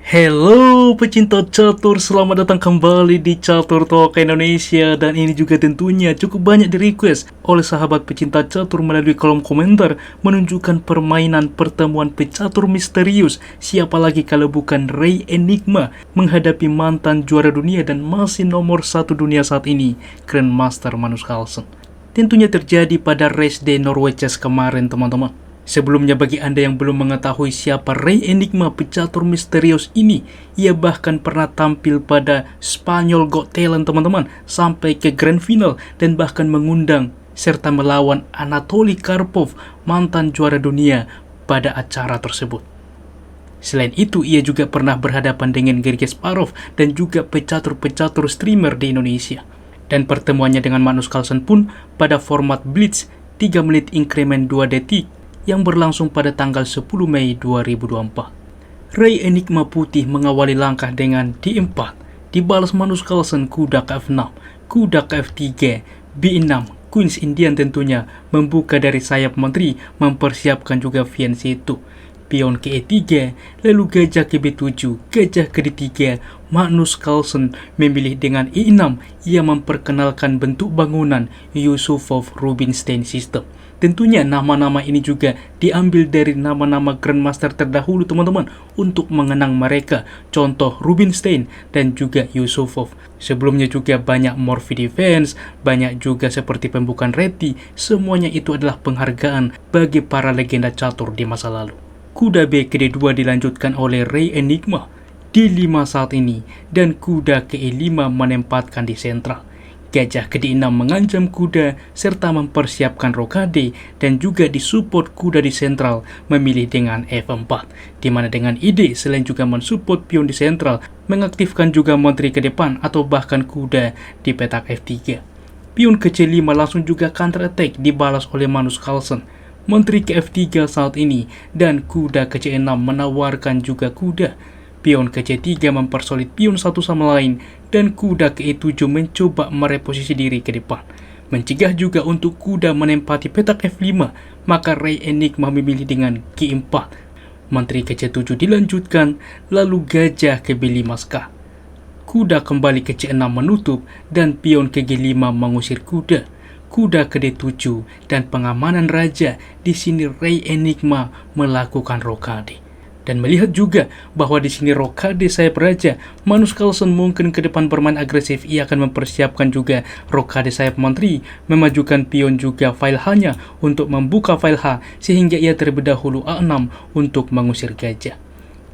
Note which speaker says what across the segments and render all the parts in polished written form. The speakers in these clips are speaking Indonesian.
Speaker 1: Hello pecinta catur, selamat datang kembali di Catur Talk Indonesia. Dan ini juga tentunya cukup banyak di request oleh sahabat pecinta catur melalui kolom komentar, menunjukkan permainan pertemuan pecatur misterius. Siapa lagi kalau bukan Ray Enigma menghadapi mantan juara dunia dan masih nomor 1 dunia saat ini, Grandmaster Magnus Carlsen. Tentunya terjadi pada race day Norwegian kemarin, teman-teman. Sebelumnya, bagi Anda yang belum mengetahui siapa Ray Enigma pecatur misterius ini, ia bahkan pernah tampil pada Spanyol Got Talent, teman-teman, sampai ke grand final dan bahkan mengundang serta melawan Anatoly Karpov, mantan juara dunia pada acara tersebut. Selain itu, ia juga pernah berhadapan dengan Garry Kasparov dan juga pecatur-pecatur streamer di Indonesia. Dan pertemuannya dengan Magnus Carlsen pun pada format Blitz 3 menit increment 2 detik yang berlangsung pada tanggal 10 Mei 2024. Ray Enigma putih mengawali langkah dengan D4, dibalas Magnus Carlsen kuda ke F6, kuda ke F3, B6, Queens Indian tentunya membuka dari sayap menteri, mempersiapkan juga VNC2, pion ke E3, lalu gajah ke B7, gajah ke D3. Magnus Carlsen memilih dengan E6, ia memperkenalkan bentuk bangunan Yusupov Rubinstein System. Tentunya nama-nama ini juga diambil dari nama-nama Grandmaster terdahulu, teman-teman, untuk mengenang mereka. Contoh Rubinstein dan juga Yusupov. Sebelumnya juga banyak Morphy Defense, banyak juga seperti pembukaan Reti. Semuanya itu adalah penghargaan bagi para legenda catur di masa lalu. Kuda B ke D2 dilanjutkan oleh Ray Enigma, D5 saat ini, dan kuda ke E5 menempatkan di sentral. Gajah ke D6 mengancam kuda serta mempersiapkan rokade, dan juga disupport kuda di sentral memilih dengan F4, dimana dengan ide selain juga mensupport pion di sentral, mengaktifkan juga menteri ke depan atau bahkan kuda di petak F3. Pion ke C5 langsung juga counter attack dibalas oleh Magnus Carlsen, menteri ke F3 saat ini, dan kuda ke C6 menawarkan juga kuda. Pion ke C3 mempersolid pion satu sama lain, dan kuda ke E7 mencoba mereposisi diri ke depan. Mencegah juga untuk kuda menempati petak F5, maka Ray Enigma memilih dengan G4. Menteri ke C7 dilanjutkan, lalu gajah ke B5. Kuda kembali ke C6 menutup, dan pion ke G5 mengusir kuda. Kuda ke D7 dan pengamanan raja. Di sini Ray Enigma melakukan rokade. Dan melihat juga bahwa di sini rokade sayap raja, Magnus Carlsen mungkin ke depan bermain agresif. Ia akan mempersiapkan juga rokade sayap menteri, memajukan pion juga file H-nya untuk membuka file H, sehingga ia terlebih dahulu A6 untuk mengusir gajah.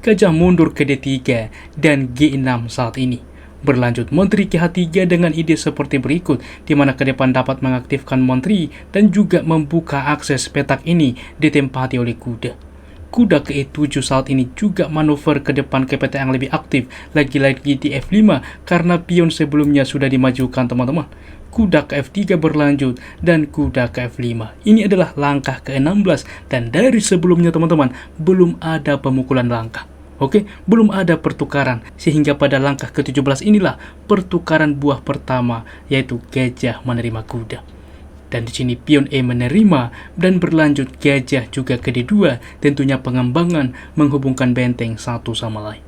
Speaker 1: Gajah mundur ke D3 dan G6 saat ini. Berlanjut menteri ke H3 dengan ide seperti berikut, di mana ke depan dapat mengaktifkan menteri dan juga membuka akses petak ini ditempati oleh kuda. Kuda ke E7 saat ini juga manuver ke depan ke petak yang lebih aktif, lagi-lagi di F5 karena pion sebelumnya sudah dimajukan, teman-teman. Kuda ke F3 berlanjut dan kuda ke F5. Ini adalah langkah ke-16 dan dari sebelumnya, teman-teman, belum ada pemukulan langkah. Oke, belum ada pertukaran, sehingga pada langkah ke-17 inilah pertukaran buah pertama, yaitu gajah menerima kuda. Dan di sini pion E menerima dan berlanjut gajah juga ke D2, tentunya pengembangan menghubungkan benteng satu sama lain.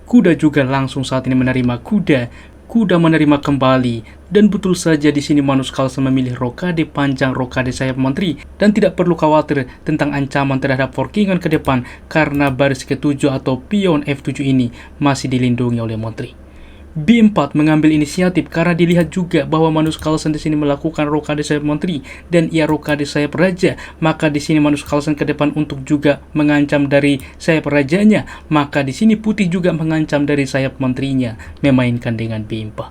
Speaker 1: Kuda juga langsung saat ini menerima kuda, kuda menerima kembali, dan betul saja di sini Magnus Carlsen memilih rokade panjang, rokade sayap menteri, dan tidak perlu khawatir tentang ancaman terhadap forkingan ke depan karena baris ke-7 atau pion F7 ini masih dilindungi oleh menteri. B4 mengambil inisiatif karena dilihat juga bahwa Magnus Carlsen di sini melakukan rokade sayap menteri dan ia rokade sayap raja, maka di sini Magnus Carlsen ke depan untuk juga mengancam dari sayap rajanya, maka di sini putih juga mengancam dari sayap menterinya, memainkan dengan B4.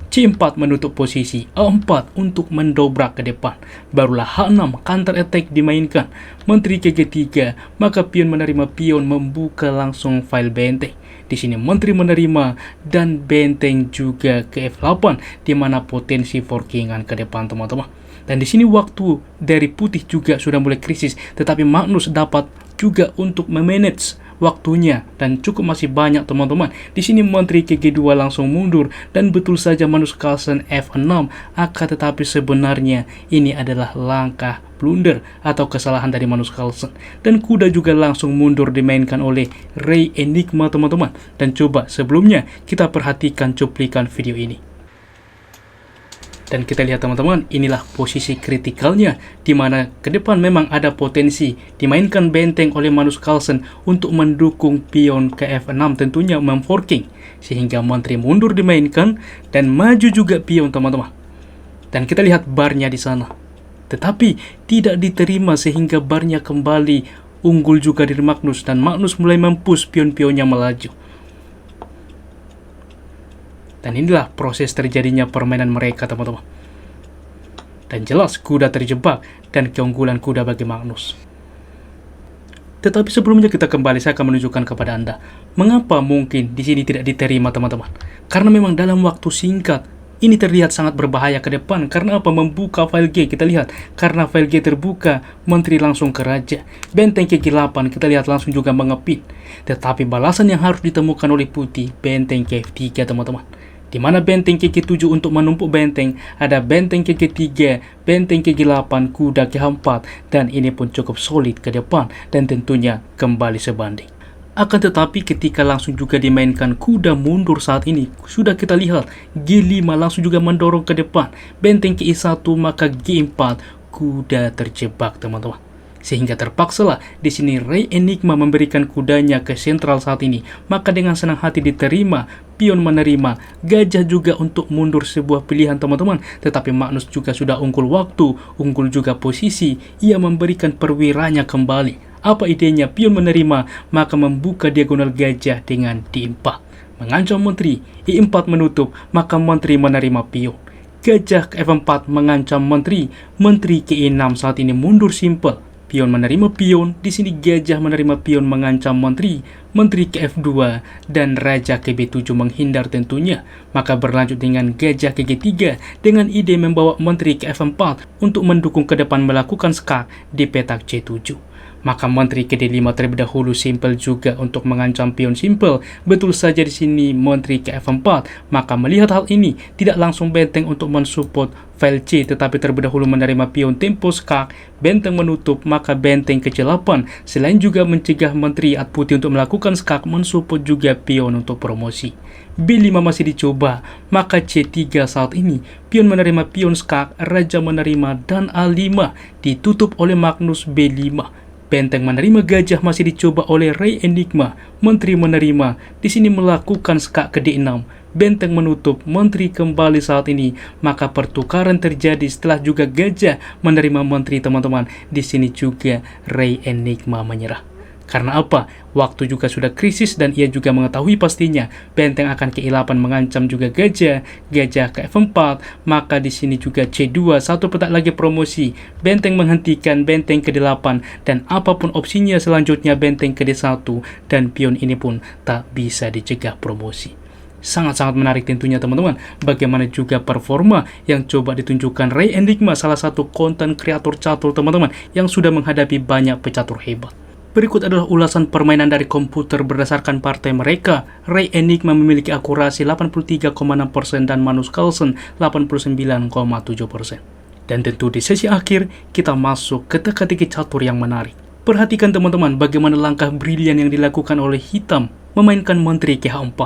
Speaker 1: C4 menutup posisi, A4 untuk mendobrak ke depan. Barulah H6 counter attack dimainkan, menteri ke G3, maka pion menerima pion membuka langsung file benteng. Di sini menteri menerima dan benteng juga ke F8, di mana potensi forkingan ke depan, teman-teman. Dan di sini waktu dari putih juga sudah mulai krisis, tetapi Magnus dapat juga untuk memanage waktunya dan cukup masih banyak teman-teman. Di sini Menteri KG2 langsung mundur dan betul saja Magnus Carlsen F6, akan tetapi sebenarnya ini adalah langkah blunder atau kesalahan dari Magnus Carlsen, dan kuda juga langsung mundur dimainkan oleh Ray Enigma teman-teman. Dan coba sebelumnya kita perhatikan cuplikan video ini. Dan kita lihat teman-teman, inilah posisi kritikalnya, di mana ke depan memang ada potensi dimainkan benteng oleh Magnus Carlsen untuk mendukung pion ke F6, tentunya memforking, sehingga Menteri mundur dimainkan dan maju juga pion teman-teman. Dan kita lihat barnya di sana, tetapi tidak diterima sehingga barnya kembali unggul juga dari Magnus, dan Magnus mulai mempush pion-pionnya melaju. Dan inilah proses terjadinya permainan mereka teman-teman. Dan jelas kuda terjebak dan keunggulan kuda bagi Magnus. Tetapi sebelumnya kita kembali, saya akan menunjukkan kepada Anda mengapa mungkin di sini tidak diterima teman-teman. Karena memang dalam waktu singkat ini terlihat sangat berbahaya ke depan. Karena apa? Membuka file G, kita lihat. Karena file G terbuka, Menteri langsung ke Raja. Benteng KG8 kita lihat langsung juga mengepit. Tetapi balasan yang harus ditemukan oleh Putih, benteng KF3 teman-teman. Di mana benteng KG7 untuk menumpuk benteng, ada benteng KG3, benteng KG8, kuda KH4, dan ini pun cukup solid ke depan dan tentunya kembali sebanding. Akan tetapi ketika langsung juga dimainkan kuda mundur saat ini, sudah kita lihat G5 langsung juga mendorong ke depan, benteng KI1 maka G4, kuda terjebak teman-teman. Sehingga terpaksalah di sini Ray Enigma memberikan kudanya ke sentral saat ini. Maka dengan senang hati diterima, pion menerima, gajah juga untuk mundur, sebuah pilihan teman-teman. Tetapi Magnus juga sudah unggul waktu, unggul juga posisi, ia memberikan perwiranya kembali. Apa idenya? Pion menerima, maka membuka diagonal gajah dengan D4. Mengancam Menteri, I4 menutup, maka Menteri menerima pion. Gajah ke F4 mengancam Menteri, Menteri ke E6 saat ini mundur simpel. Pion menerima pion, di sini gajah menerima pion mengancam Menteri, Menteri ke F2, dan Raja ke B7 menghindar tentunya. Maka berlanjut dengan gajah ke G3 dengan ide membawa Menteri ke F4 untuk mendukung ke depan melakukan skak di petak C7. Maka Menteri ke D5 terlebih dahulu simpel juga untuk mengancam pion simpel. Betul saja di sini Menteri ke F4. Maka melihat hal ini, tidak langsung benteng untuk mensupport file C, tetapi terlebih dahulu menerima pion tempo skak, benteng menutup, maka benteng ke C8. Selain juga mencegah Menteri Putih untuk melakukan skak, mensupport juga pion untuk promosi. B5 masih dicoba, maka C3 saat ini, pion menerima pion skak, Raja menerima, dan A5 ditutup oleh Magnus B5. Benteng menerima, gajah masih dicoba oleh Ray Enigma, Menteri menerima, di sini melakukan skak ke D6, benteng menutup, Menteri kembali saat ini, maka pertukaran terjadi setelah juga gajah menerima Menteri teman-teman. Di sini juga Ray Enigma menyerah. Karena apa? Waktu juga sudah krisis dan ia juga mengetahui pastinya benteng akan ke E8 mengancam juga gajah, gajah ke F4, maka di sini juga C2, satu petak lagi promosi, benteng menghentikan, benteng ke D8, dan apapun opsinya selanjutnya benteng ke D1, dan pion ini pun tak bisa dicegah promosi. Sangat-sangat menarik tentunya teman-teman, bagaimana juga performa yang coba ditunjukkan Ray Enigma, salah satu konten kreator catur teman-teman yang sudah menghadapi banyak pecatur hebat. Berikut adalah ulasan permainan dari komputer berdasarkan partai mereka. Ray Enigma memiliki akurasi 83,6% dan Magnus Carlsen 89,7%. Dan tentu di sesi akhir kita masuk ke teka-teki catur yang menarik. Perhatikan teman-teman bagaimana langkah brilian yang dilakukan oleh hitam memainkan Menteri ke H4.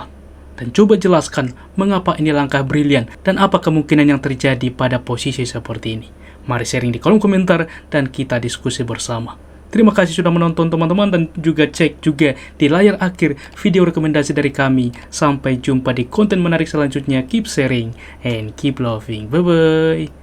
Speaker 1: Dan coba jelaskan mengapa ini langkah brilian dan apa kemungkinan yang terjadi pada posisi seperti ini. Mari sharing di kolom komentar dan kita diskusi bersama. Terima kasih sudah menonton teman-teman, dan juga cek juga di layar akhir video rekomendasi dari kami. Sampai jumpa di konten menarik selanjutnya. Keep sharing and keep loving. Bye-bye.